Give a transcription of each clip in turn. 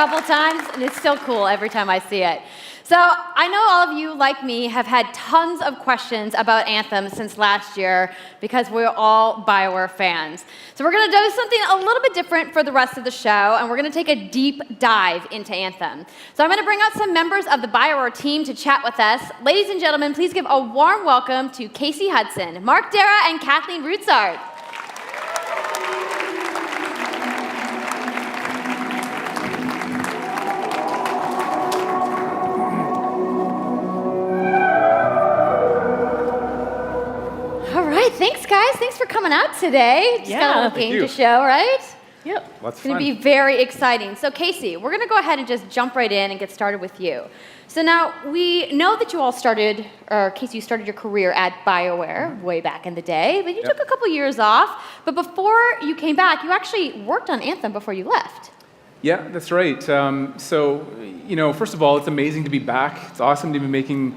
couple times, and it's still cool every time I see it. So I know all of you, like me, have had tons of questions about Anthem since last year because we're all BioWare fans. So we're going to do something a little bit different for the rest of the show, and we're going to take a deep dive into Anthem. So I'm going to bring out some members of the BioWare team to chat with us. Ladies and gentlemen, please give a warm welcome to Casey Hudson, Mark Dara, and Kathleen Rutzard. Thanks, guys. Thanks for coming out today. Just got a little game to show, right? Yep. It's going to be very exciting. So, Casey, we're going to go ahead and just jump right in and get started with you. So now, we know that you all started, or Casey, you started your career at BioWare way back in the day, but you took a couple years off. But before you came back, you actually worked on Anthem before you left. Yeah, that's right. So, first of all, it's amazing to be back. It's awesome to be making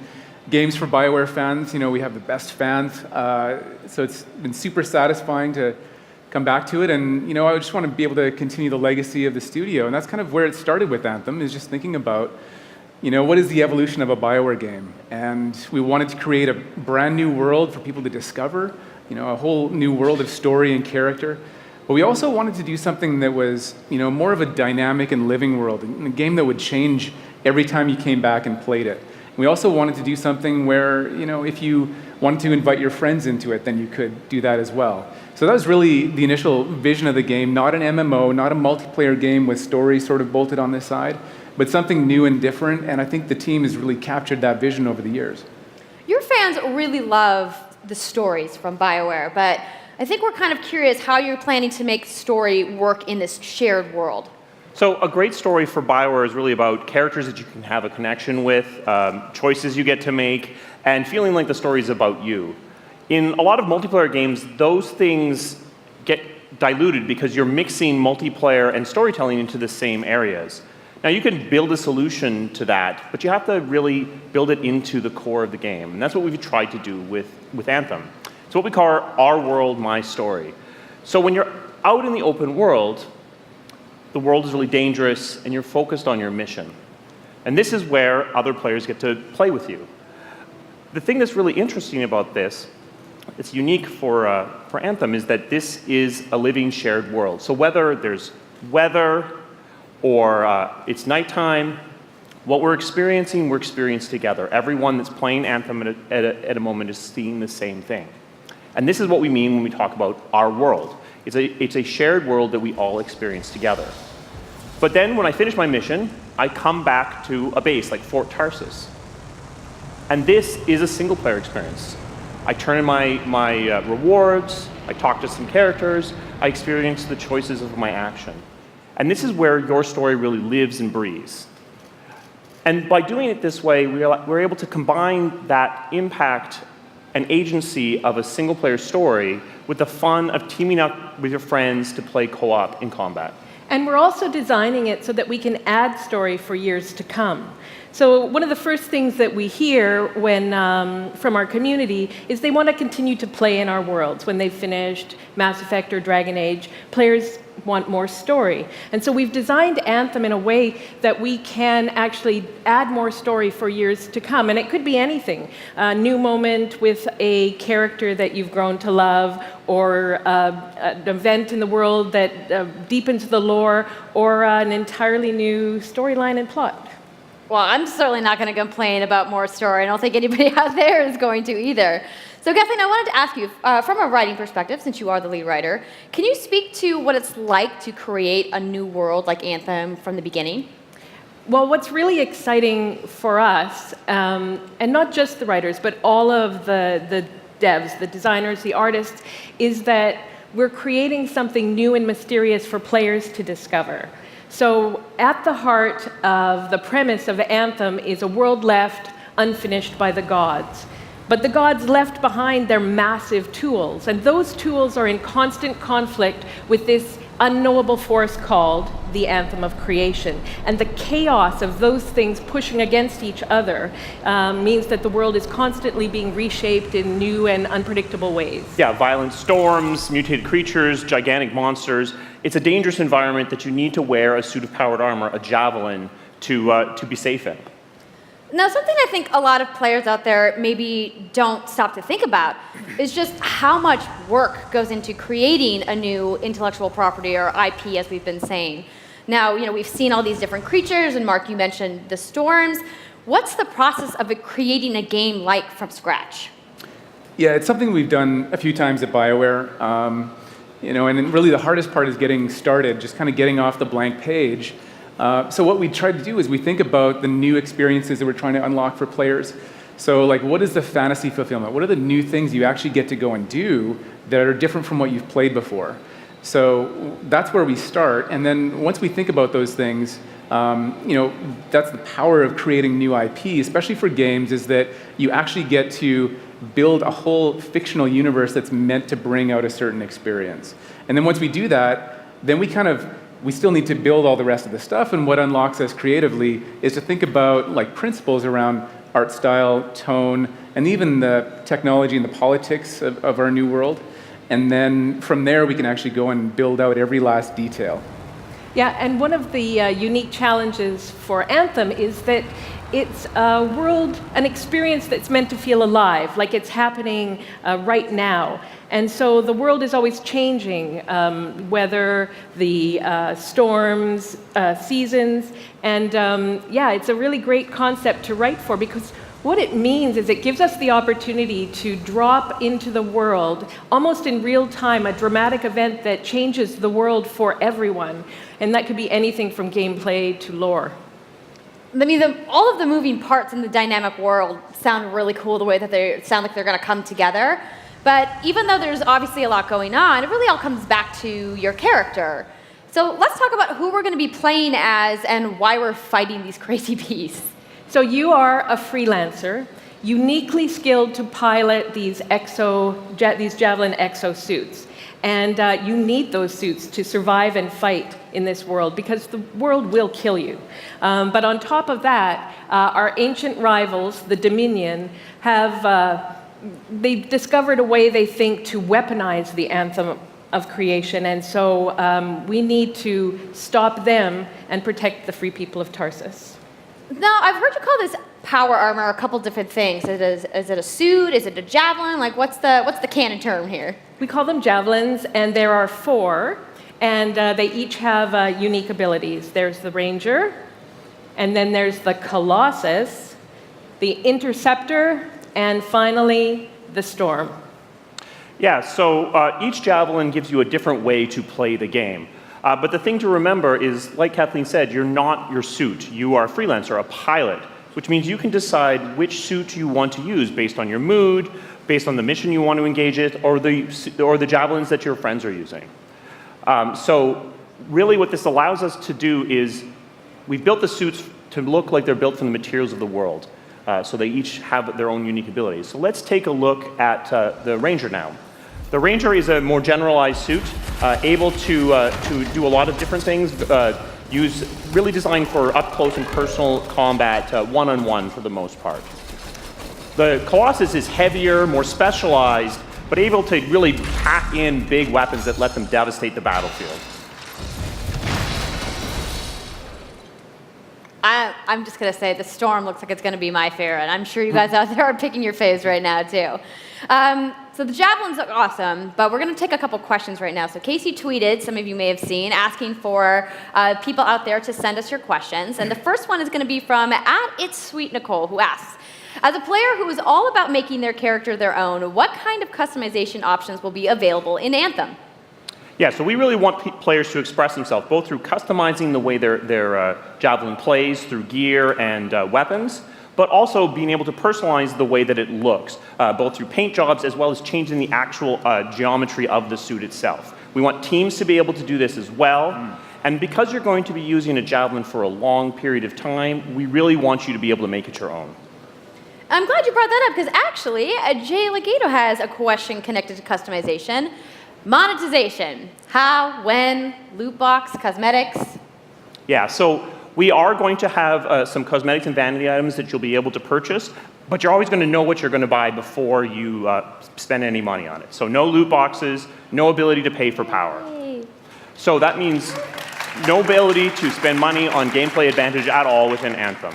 games for BioWare fans. We have the best fans, so it's been super satisfying to come back to it. And I just want to be able to continue the legacy of the studio, and that's kind of where it started with Anthem. Is just thinking about, what is the evolution of a BioWare game, and we wanted to create a brand new world for people to discover, a whole new world of story and character. But we also wanted to do something that was, more of a dynamic and living world, a game that would change every time you came back and played it. We also wanted to do something where, if you wanted to invite your friends into it, then you could do that as well. So that was really the initial vision of the game, not an MMO, not a multiplayer game with stories sort of bolted on this side, but something new and different, and I think the team has really captured that vision over the years. Your fans really love the stories from BioWare, but I think we're kind of curious how you're planning to make story work in this shared world. So a great story for BioWare is really about characters that you can have a connection with, choices you get to make, and feeling like the story is about you. In a lot of multiplayer games, those things get diluted because you're mixing multiplayer and storytelling into the same areas. Now you can build a solution to that, but you have to really build it into the core of the game. And that's what we've tried to do with Anthem. It's what we call our world, my story. So when you're out in the open world, the world is really dangerous, and you're focused on your mission. And this is where other players get to play with you. The thing that's really interesting about this, it's unique for Anthem, is that this is a living shared world. So whether there's weather or it's nighttime, what we're experiencing together. Everyone that's playing Anthem at a moment is seeing the same thing. And this is what we mean when we talk about our world. It's a shared world that we all experience together. But then when I finish my mission, I come back to a base like Fort Tarsus. And this is a single player experience. I turn in my rewards, I talk to some characters, I experience the choices of my action. And this is where your story really lives and breathes. And by doing it this way, we're able to combine that impact and agency of a single player story with the fun of teaming up with your friends to play co-op in combat. And we're also designing it so that we can add story for years to come. So one of the first things that we hear from our community is they want to continue to play in our worlds. When they've finished Mass Effect or Dragon Age, players want more story. And so we've designed Anthem in a way that we can actually add more story for years to come. And it could be anything. A new moment with a character that you've grown to love, or an event in the world that deepens the lore, or an entirely new storyline and plot. Well, I'm certainly not going to complain about more story. I don't think anybody out there is going to either. So, Kathleen, I wanted to ask you, from a writing perspective, since you are the lead writer, can you speak to what it's like to create a new world like Anthem from the beginning? Well, what's really exciting for us, and not just the writers, but all of the devs, the designers, the artists, is that we're creating something new and mysterious for players to discover. So at the heart of the premise of Anthem is a world left unfinished by the gods. But the gods left behind their massive tools, and those tools are in constant conflict with this unknowable force called the anthem of creation. And the chaos of those things pushing against each other means that the world is constantly being reshaped in new and unpredictable ways. Yeah, violent storms, mutated creatures, gigantic monsters. It's a dangerous environment that you need to wear a suit of powered armor, a javelin, to be safe in. Now, something I think a lot of players out there maybe don't stop to think about is just how much work goes into creating a new intellectual property, or IP, as we've been saying. Now, we've seen all these different creatures, and Mark, you mentioned the storms. What's the process of creating a game like from scratch? Yeah, it's something we've done a few times at BioWare. And then really the hardest part is getting started, just kind of getting off the blank page. So what we try to do is we think about the new experiences that we're trying to unlock for players. So what is the fantasy fulfillment? What are the new things you actually get to go and do that are different from what you've played before? So that's where we start. And then once we think about those things, that's the power of creating new IP, especially for games, is that you actually get to build a whole fictional universe that's meant to bring out a certain experience. And then once we do that, then we still need to build all the rest of the stuff, and what unlocks us creatively is to think about principles around art style, tone, and even the technology and the politics of our new world. And then from there, we can actually go and build out every last detail. Yeah, and one of the unique challenges for Anthem is that it's a world, an experience that's meant to feel alive, like it's happening right now. And so the world is always changing, whether the storms, seasons, and it's a really great concept to write for, because what it means is it gives us the opportunity to drop into the world, almost in real time, a dramatic event that changes the world for everyone. And that could be anything from gameplay to lore. I mean, all of the moving parts in the dynamic world sound really cool, the way that they sound like they're going to come together. But even though there's obviously a lot going on, it really all comes back to your character. So let's talk about who we're going to be playing as and why we're fighting these crazy beasts. So you are a freelancer, uniquely skilled to pilot these Javelin exosuits. And you need those suits to survive and fight in this world, because the world will kill you. But on top of that, our ancient rivals, the Dominion, they've discovered a way, they think, to weaponize the Anthem of creation. And so we need to stop them and protect the free people of Tarsus. Now, I've heard you call this power armor a couple different things. Is it a suit? Is it a javelin? What's the canon term here? We call them javelins, and there are 4, and they each have unique abilities. There's the Ranger, and then there's the Colossus, the Interceptor, and finally, the Storm. Yeah, so each javelin gives you a different way to play the game. But the thing to remember is, like Kathleen said, you're not your suit. You are a freelancer, a pilot, which means you can decide which suit you want to use based on your mood, based on the mission you want to engage in, or the javelins that your friends are using. So really what this allows us to do is we've built the suits to look like they're built from the materials of the world. So they each have their own unique abilities. So let's take a look at the Ranger now. The Ranger is a more generalized suit, able to do a lot of different things, really designed for up-close and personal combat, one-on-one for the most part. The Colossus is heavier, more specialized, but able to really pack in big weapons that let them devastate the battlefield. I'm just going to say the Storm looks like it's going to be my favorite. I'm sure you guys out there are picking your faves right now, too. So the javelins look awesome, but we're going to take a couple questions right now. So Casey tweeted, some of you may have seen, asking for people out there to send us your questions. And the first one is going to be from @It'sSweetNicole, who asks, as a player who is all about making their character their own, what kind of customization options will be available in Anthem? Yeah, so we really want players to express themselves, both through customizing the way their javelin plays, through gear and weapons, but also being able to personalize the way that it looks, both through paint jobs as well as changing the actual geometry of the suit itself. We want teams to be able to do this as well. And because you're going to be using a javelin for a long period of time, we really want you to be able to make it your own. I'm glad you brought that up, because actually, Jay Legato has a question connected to customization. Monetization. How, when, loot box, cosmetics. Yeah, so we are going to have some cosmetics and vanity items that you'll be able to purchase, but you're always going to know what you're going to buy before you spend any money on it. So no loot boxes, no ability to pay for power. Yay. So that means no ability to spend money on gameplay advantage at all within Anthem.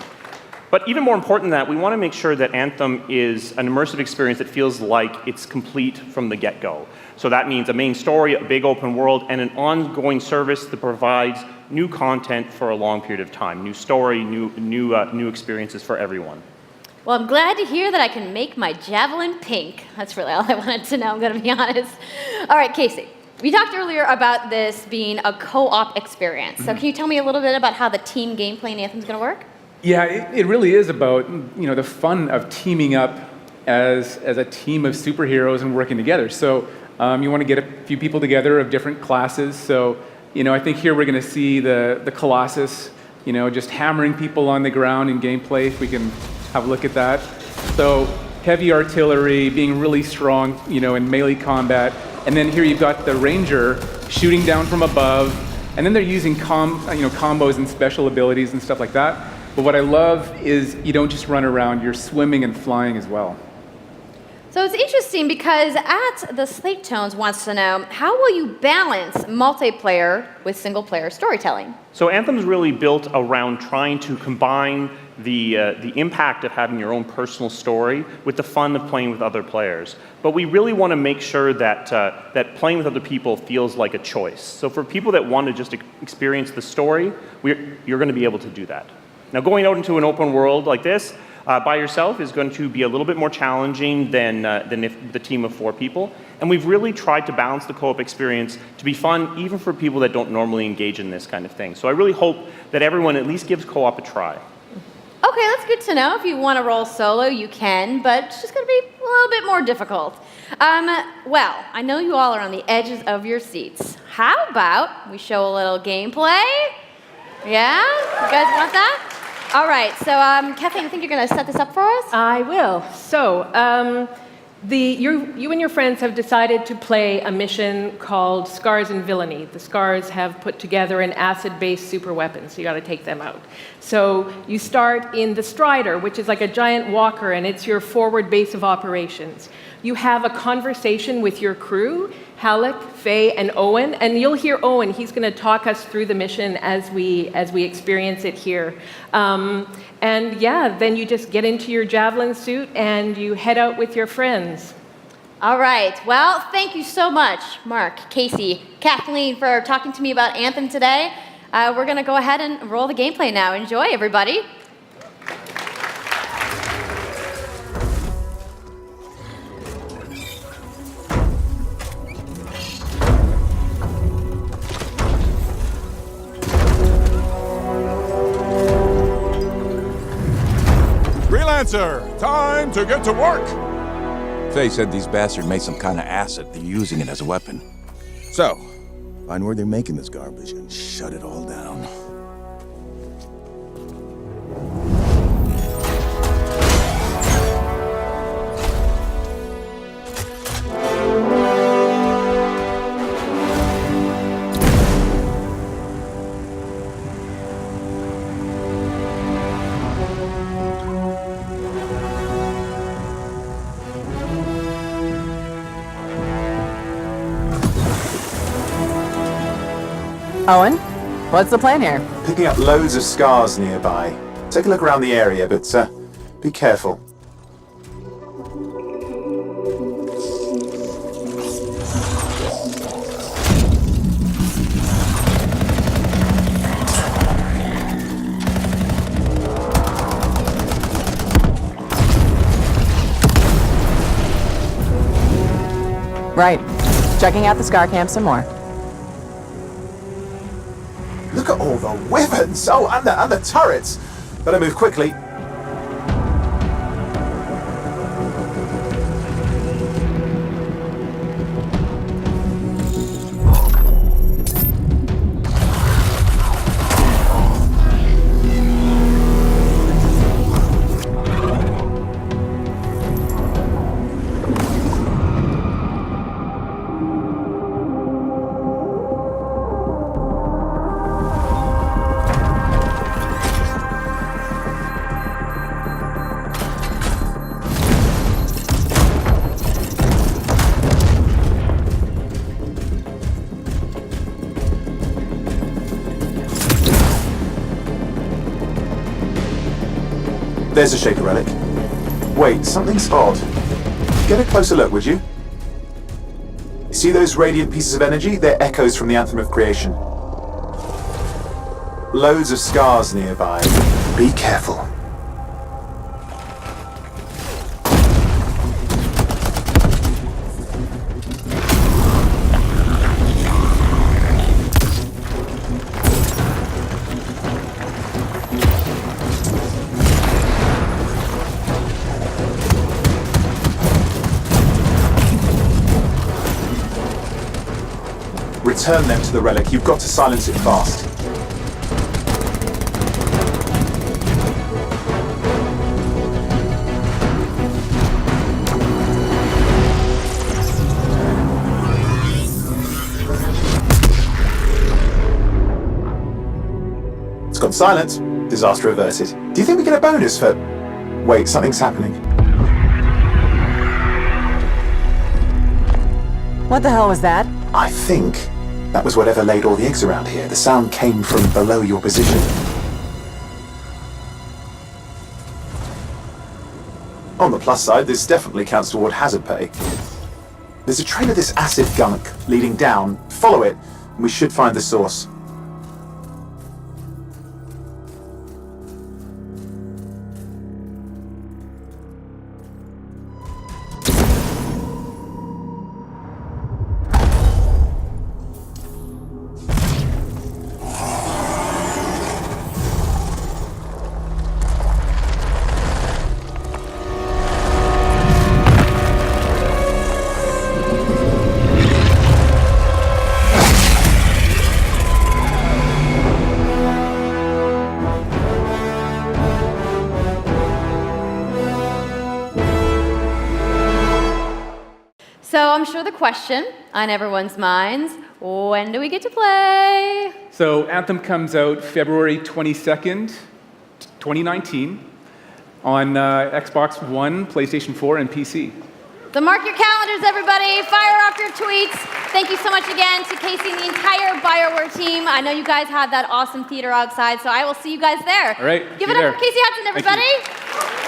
But even more important than that, we want to make sure that Anthem is an immersive experience that feels like it's complete from the get-go. So that means a main story, a big open world, and an ongoing service that provides new content for a long period of time. New story, new experiences for everyone. Well, I'm glad to hear that I can make my javelin pink. That's really all I wanted to know, I'm going to be honest. All right, Casey, we talked earlier about this being a co-op experience. So can you tell me a little bit about how the team gameplay in Anthem is going to work? Yeah, it really is about the fun of teaming up as a team of superheroes and working together. So you want to get a few people together of different classes. So I think here we're going to see the Colossus, just hammering people on the ground in gameplay. If we can have a look at that. So heavy artillery, being really strong, in melee combat, and then here you've got the Ranger shooting down from above, and then they're using combos and special abilities and stuff like that. But what I love is you don't just run around, you're swimming and flying as well. So it's interesting because the Slate Tones wants to know, how will you balance multiplayer with single-player storytelling? So Anthem's really built around trying to combine the impact of having your own personal story with the fun of playing with other players. But we really want to make sure that playing with other people feels like a choice. So for people that want to just experience the story, you're going to be able to do that. Now, going out into an open world like this by yourself is going to be a little bit more challenging than if the team of 4 people. And we've really tried to balance the co-op experience to be fun, even for people that don't normally engage in this kind of thing. So I really hope that everyone at least gives co-op a try. Okay, that's good to know. If you want to roll solo, you can, but it's just going to be a little bit more difficult. Well, I know you all are on the edges of your seats. How about we show a little gameplay? Yeah? You guys want that? All right, so Kathleen, I think you're going to set this up for us? I will. So, you and your friends have decided to play a mission called Scars and Villainy. The Scars have put together an acid-based super weapon, so you got to take them out. So you start in the Strider, which is like a giant walker, and it's your forward base of operations. You have a conversation with your crew, Halleck, Faye, and Owen, and you'll hear Owen. He's going to talk us through the mission as we experience it here. And yeah, then you just get into your javelin suit and you head out with your friends. All right. Well, thank you so much, Mark, Casey, Kathleen, for talking to me about Anthem today. We're going to go ahead and roll the gameplay now. Enjoy, everybody. Freelancer, time to get to work! Faye said these bastards made some kind of acid. They're using it as a weapon. So, find where they're making this garbage and shut it all down. Owen, what's the plan here? Picking up loads of scars nearby. Take a look around the area, but be careful. Right. Checking out the Scar Camp some more. Look at all the weapons! Oh, and the turrets! Better move quickly. There's a shaker relic. Wait, something's odd. Get a closer look, would you? See those radiant pieces of energy? They're echoes from the Anthem of Creation. Loads of scars nearby. Be careful. Return them to the relic. You've got to silence it fast. It's gone silent. Disaster averted. Do you think we get a bonus for... Wait, something's happening. What the hell was that? I think that was whatever laid all the eggs around here. The sound came from below your position. On the plus side, this definitely counts toward hazard pay. There's a trail of this acid gunk leading down. Follow it, and we should find the source. So I'm sure the question on everyone's minds, when do we get to play? So Anthem comes out February 22nd, 2019 on Xbox One, PlayStation 4, and PC. So mark your calendars, everybody. Fire off your tweets. Thank you so much again to Casey and the entire BioWare team. I know you guys have that awesome theater outside, so I will see you guys there. All right. Give it up for Casey Hudson, everybody.